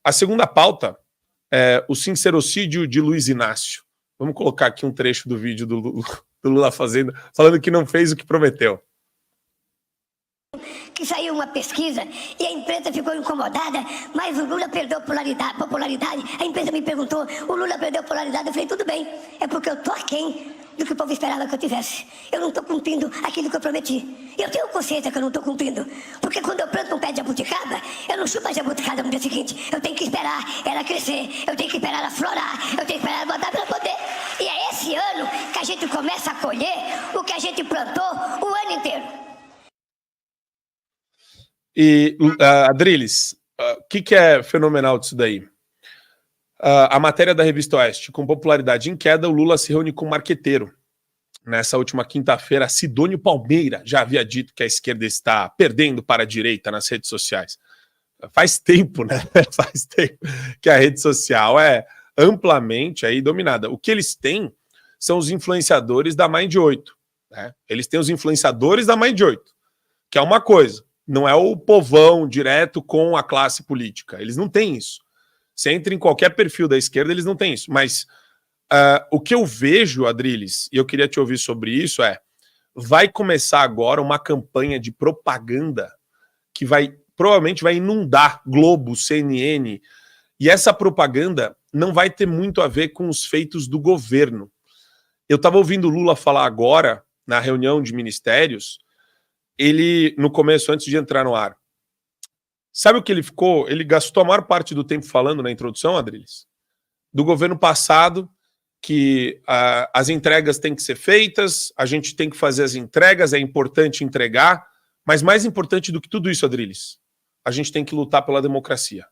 A segunda pauta é o sincerocídio de Luiz Inácio. Vamos colocar aqui um trecho do vídeo do Lula falando que não fez o que prometeu. Que saiu uma pesquisa e a imprensa ficou incomodada, mas o Lula perdeu popularidade. A imprensa me perguntou, o Lula perdeu popularidade? Eu falei, tudo bem, é porque eu tô aquém do que o povo esperava que eu tivesse. Eu não tô cumprindo aquilo que eu prometi. Eu tenho consciência que eu não tô cumprindo, porque quando eu planto um pé de jabuticaba, eu não chupo a jabuticaba no dia seguinte. Eu tenho que esperar ela crescer, eu tenho que esperar ela florar, eu tenho que esperar ela botar para poder. E é esse ano que a gente começa a colher o que a gente plantou o ano inteiro. E, Adriles, o que é fenomenal disso daí? A matéria da Revista Oeste, com popularidade em queda, o Lula se reúne com um marqueteiro. Nessa última quinta-feira, Sidônio Palmeira já havia dito que a esquerda está perdendo para a direita nas redes sociais. Faz tempo, né? Faz tempo que a rede social é amplamente aí dominada. O que eles têm são os influenciadores da Mind 8. Né? Eles têm os influenciadores da Mind 8, que é uma coisa. Não é o povão direto com a classe política. Eles não têm isso. Você entra em qualquer perfil da esquerda, eles não têm isso. Mas o que eu vejo, Adriles, e eu queria te ouvir sobre isso, vai começar agora uma campanha de propaganda que provavelmente vai inundar Globo, CNN, e essa propaganda não vai ter muito a ver com os feitos do governo. Eu estava ouvindo o Lula falar agora, na reunião de ministérios, ele, no começo, antes de entrar no ar, sabe o que ele ficou? Ele gastou a maior parte do tempo falando na introdução, Adriles, do governo passado, que as entregas têm que ser feitas, a gente tem que fazer as entregas, é importante entregar, mas mais importante do que tudo isso, Adriles, a gente tem que lutar pela democracia.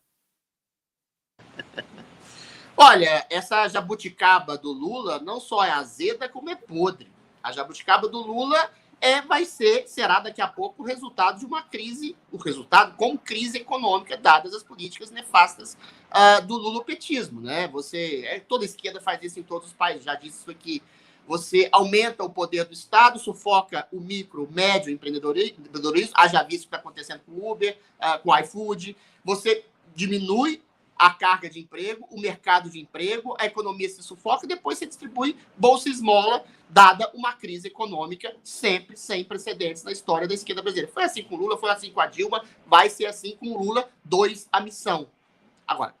Olha, essa jabuticaba do Lula não só é azeda, como é podre. A jabuticaba do Lula será daqui a pouco o resultado de uma crise, como crise econômica, dadas as políticas nefastas do lulopetismo, né? Toda esquerda faz isso em todos os países, já disse isso aqui. Você aumenta o poder do Estado, sufoca o micro, médio empreendedorismo, haja visto o que está acontecendo com o Uber, com o iFood, você diminui a carga de emprego, o mercado de emprego, a economia se sufoca e depois você distribui bolsa esmola, dada uma crise econômica sempre sem precedentes na história da esquerda brasileira. Foi assim com o Lula, foi assim com a Dilma, vai ser assim com o Lula, 2 a missão. Agora,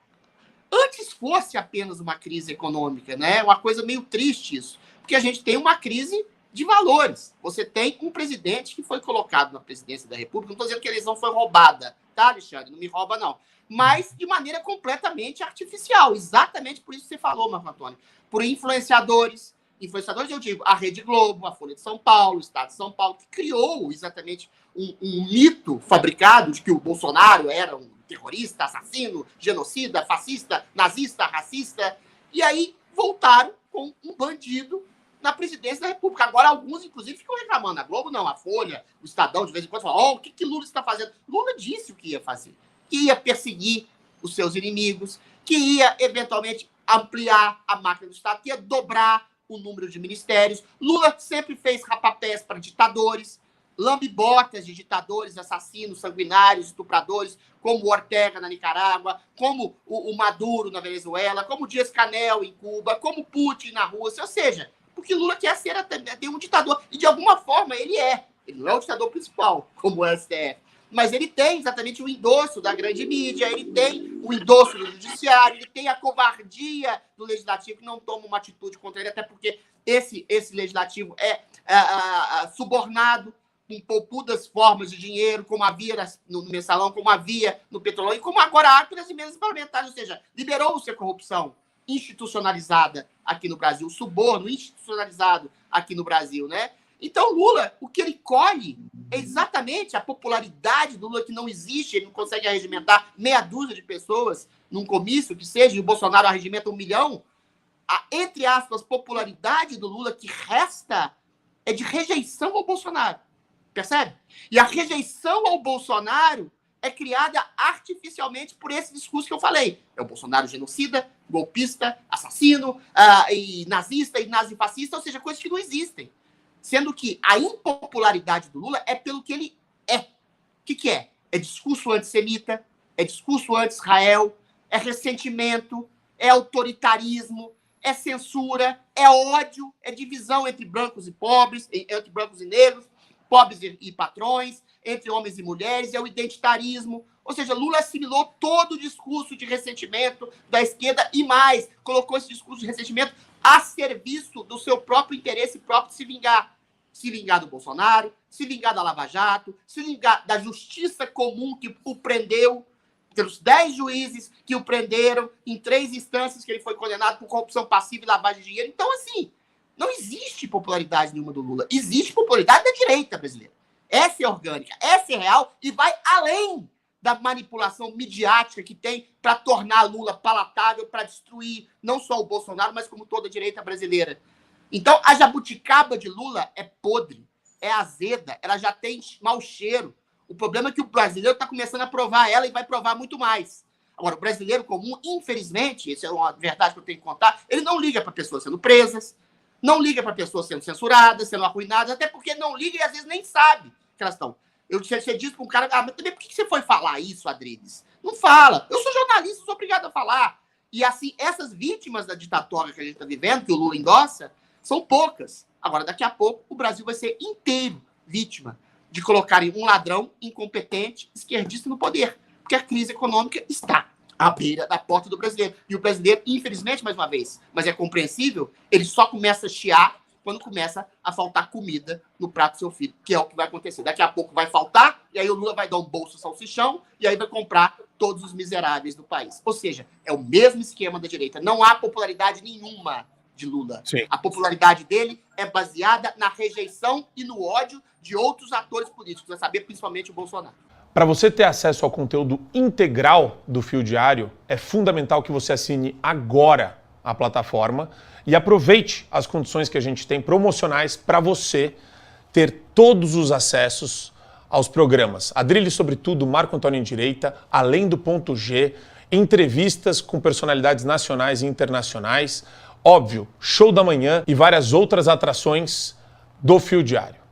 antes fosse apenas uma crise econômica, né? Uma coisa meio triste isso, porque a gente tem uma crise de valores. Você tem um presidente que foi colocado na presidência da República, não estou dizendo que a eleição foi roubada, tá, Alexandre? Não me rouba, não. Mas de maneira completamente artificial. Exatamente por isso que você falou, Marco Antônio. Por influenciadores. Influenciadores, eu digo, a Rede Globo, a Folha de São Paulo, o Estado de São Paulo, que criou exatamente um mito fabricado de que o Bolsonaro era um terrorista, assassino, genocida, fascista, nazista, racista. E aí voltaram com um bandido na presidência da República. Agora, alguns, inclusive, ficam reclamando. A Globo não, a Folha, o Estadão, de vez em quando, falam, o que Lula está fazendo? Lula disse o que ia fazer. Que ia perseguir os seus inimigos, que ia, eventualmente, ampliar a máquina do Estado, que ia dobrar o número de ministérios. Lula sempre fez rapapés para ditadores, lambe-botas de ditadores, assassinos, sanguinários, estupradores, como o Ortega na Nicarágua, como o Maduro na Venezuela, como o Dias-Canel em Cuba, como Putin na Rússia. Ou seja, porque Lula quer ser até um ditador. E, de alguma forma, ele é. Ele não é o ditador principal, como o STF. Mas ele tem exatamente o endosso da grande mídia, ele tem o endosso do judiciário, ele tem a covardia do legislativo, que não toma uma atitude contra ele, até porque esse legislativo é subornado com poupudas formas de dinheiro, como havia no mensalão, como havia no petrolão, e como agora há pelas empresas parlamentares, ou seja, liberou-se a corrupção institucionalizada aqui no Brasil, o suborno institucionalizado aqui no Brasil, né? Então, Lula, o que ele colhe é exatamente a popularidade do Lula, que não existe, ele não consegue arregimentar meia dúzia de pessoas num comício que seja, e o Bolsonaro arregimenta 1 milhão. A, entre aspas, popularidade do Lula que resta é de rejeição ao Bolsonaro. Percebe? E a rejeição ao Bolsonaro é criada artificialmente por esse discurso que eu falei. É o Bolsonaro genocida, golpista, assassino, e nazista, e nazifascista, ou seja, coisas que não existem. Sendo que a impopularidade do Lula é pelo que ele é. O que é? É discurso antissemita, é discurso anti-Israel, é ressentimento, é autoritarismo, é censura, é ódio, é divisão entre brancos e pobres, entre brancos e negros, pobres e patrões, entre homens e mulheres, é o identitarismo. Ou seja, Lula assimilou todo o discurso de ressentimento da esquerda e mais, colocou esse discurso de ressentimento a serviço do seu próprio interesse próprio de se vingar. Se vingar do Bolsonaro, se vingar da Lava Jato, se vingar da justiça comum que o prendeu, pelos 10 juízes que o prenderam em 3 instâncias que ele foi condenado por corrupção passiva e lavagem de dinheiro. Então, assim, não existe popularidade nenhuma do Lula. Existe popularidade da direita brasileira. Essa é orgânica, essa é real e vai além da manipulação midiática que tem para tornar Lula palatável, para destruir não só o Bolsonaro, mas como toda a direita brasileira. Então, a jabuticaba de Lula é podre, é azeda, ela já tem mau cheiro. O problema é que o brasileiro está começando a provar ela e vai provar muito mais. Agora, o brasileiro comum, infelizmente, essa é uma verdade que eu tenho que contar, ele não liga para pessoas sendo presas, não liga para pessoas sendo censuradas, sendo arruinadas, até porque não liga e às vezes nem sabe que elas estão. Você diz para um cara, mas também por que você foi falar isso, Adriles? Não fala. Eu sou jornalista, sou obrigado a falar. E assim, essas vítimas da ditadura que a gente está vivendo, que o Lula endossa, são poucas. Agora, daqui a pouco, o Brasil vai ser inteiro vítima de colocarem um ladrão incompetente, esquerdista no poder. Porque a crise econômica está à beira da porta do brasileiro. E o brasileiro, infelizmente, mais uma vez, mas é compreensível, ele só começa a chiar quando começa a faltar comida no prato do seu filho, que é o que vai acontecer. Daqui a pouco vai faltar, e aí o Lula vai dar um bolso salsichão, e aí vai comprar todos os miseráveis do país. Ou seja, é o mesmo esquema da direita. Não há popularidade nenhuma de Lula. Sim. A popularidade dele é baseada na rejeição e no ódio de outros atores políticos, a saber, principalmente o Bolsonaro. Para você ter acesso ao conteúdo integral do Fio Diário, é fundamental que você assine agora a plataforma e aproveite as condições que a gente tem promocionais para você ter todos os acessos aos programas. Adriles sobre Tudo, Marco Antônio em Direita, Além do Ponto G, entrevistas com personalidades nacionais e internacionais, óbvio, Show da Manhã e várias outras atrações do Fio Diário.